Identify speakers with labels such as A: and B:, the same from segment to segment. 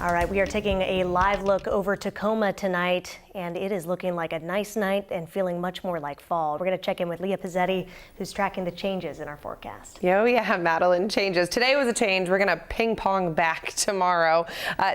A: All right, we are taking a live look over Tacoma tonight, and it is looking like a nice night and feeling much more like fall. We're going to check in with Leah Pezzetti, who's tracking the changes in our forecast.
B: Oh yeah, Madeline, changes. Today was a change. We're going to ping pong back tomorrow.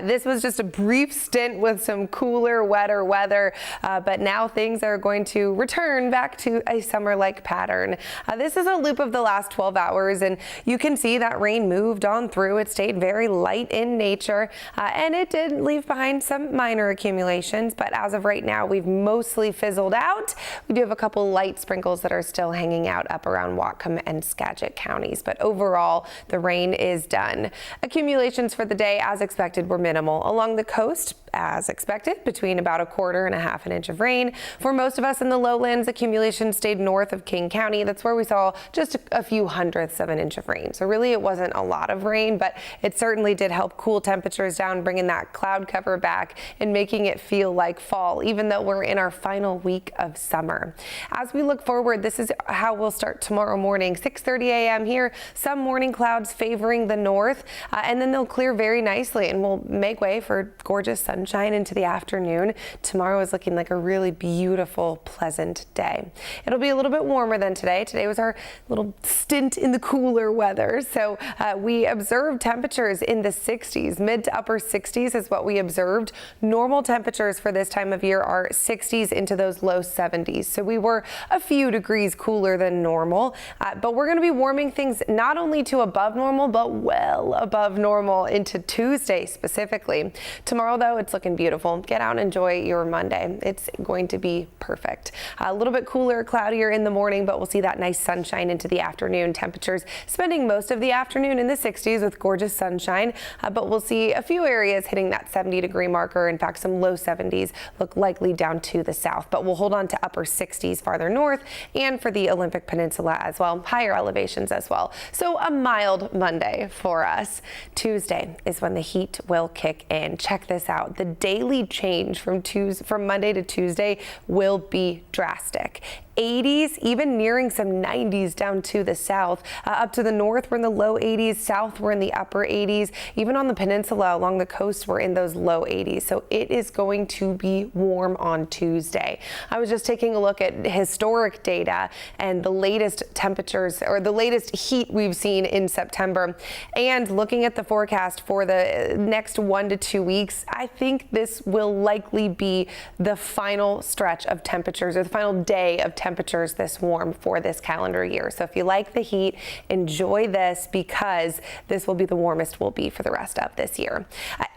B: This was just a brief stint with some cooler, wetter weather, but now things are going to return back to a summer-like pattern. This is a loop of the last 12 hours, and you can see that rain moved on through. It stayed very light in nature. And it did leave behind some minor accumulations, but as of right now, we've mostly fizzled out. We do have a couple light sprinkles that are still hanging out up around Whatcom and Skagit counties, but overall, the rain is done. Accumulations for the day, as expected, were minimal. Along the coast, as expected, between about 1/4 and 1/2 inch of rain. For most of us in the lowlands, accumulation stayed north of King County. That's where we saw just a few hundredths of an inch of rain. So really it wasn't a lot of rain, but it certainly did help cool temperatures down, bringing that cloud cover back and making it feel like fall, even though we're in our final week of summer. As we look forward, this is how we'll start tomorrow morning, 6:30 a.m. here. Some morning clouds favoring the north, and then they'll clear very nicely and will make way for gorgeous sunshine into the afternoon. Tomorrow is looking like a really beautiful, pleasant day. It'll be a little bit warmer than today. Today was our little stint in the cooler weather. So we observed temperatures in the 60s, mid to upper 60s is what we observed. Normal temperatures for this time of year are 60s into those low 70s. So we were a few degrees cooler than normal, but we're going to be warming things not only to above normal, but well above normal into Tuesday specifically. Tomorrow, though, it's looking beautiful. Get out and enjoy your Monday. It's going to be perfect. A little bit cooler, cloudier in the morning, but we'll see that nice sunshine into the afternoon. Temperatures spending most of the afternoon in the 60s with gorgeous sunshine, but we'll see a few areas hitting that 70-degree marker. In fact, some low 70s look likely down to the south, but we'll hold on to upper 60s farther north and for the Olympic Peninsula as well, higher elevations as well. So a mild Monday for us. Tuesday is when the heat will kick in. Check this out. The daily change from Monday to Tuesday will be drastic. 80s, even nearing some 90s down to the south. Up to the north, we're in the low 80s. South, we're in the upper 80s. Even on the peninsula along the coast, we're in those low 80s. So it is going to be warm on Tuesday. I was just taking a look at historic data and the latest temperatures or the latest heat we've seen in September, and looking at the forecast for the next 1 to 2 weeks. I think this will likely be the final stretch of temperatures, or the final day of temperatures this warm for this calendar year. So if you like the heat, enjoy this, because this will be the warmest we'll be for the rest of this year.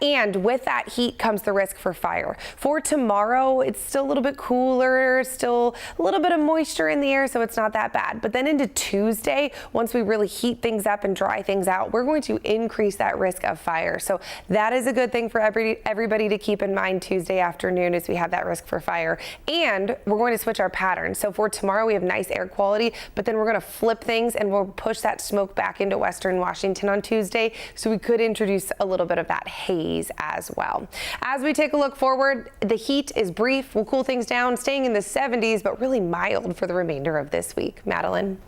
B: And with that heat comes the risk for fire. For tomorrow, it's still a little bit cooler, still a little bit of moisture in the air, so it's not that bad. But then into Tuesday, once we really heat things up and dry things out, we're going to increase that risk of fire. So that is a good thing for everybody to keep in mind Tuesday afternoon, as we have that risk for fire. And we're going to switch our pattern. So for tomorrow, we have nice air quality, but then we're going to flip things and we'll push that smoke back into western Washington on Tuesday. So we could introduce a little bit of that haze as well. As we take a look forward, the heat is brief. We'll cool things down, staying in the 70s, but really mild for the remainder of this week. Madeline.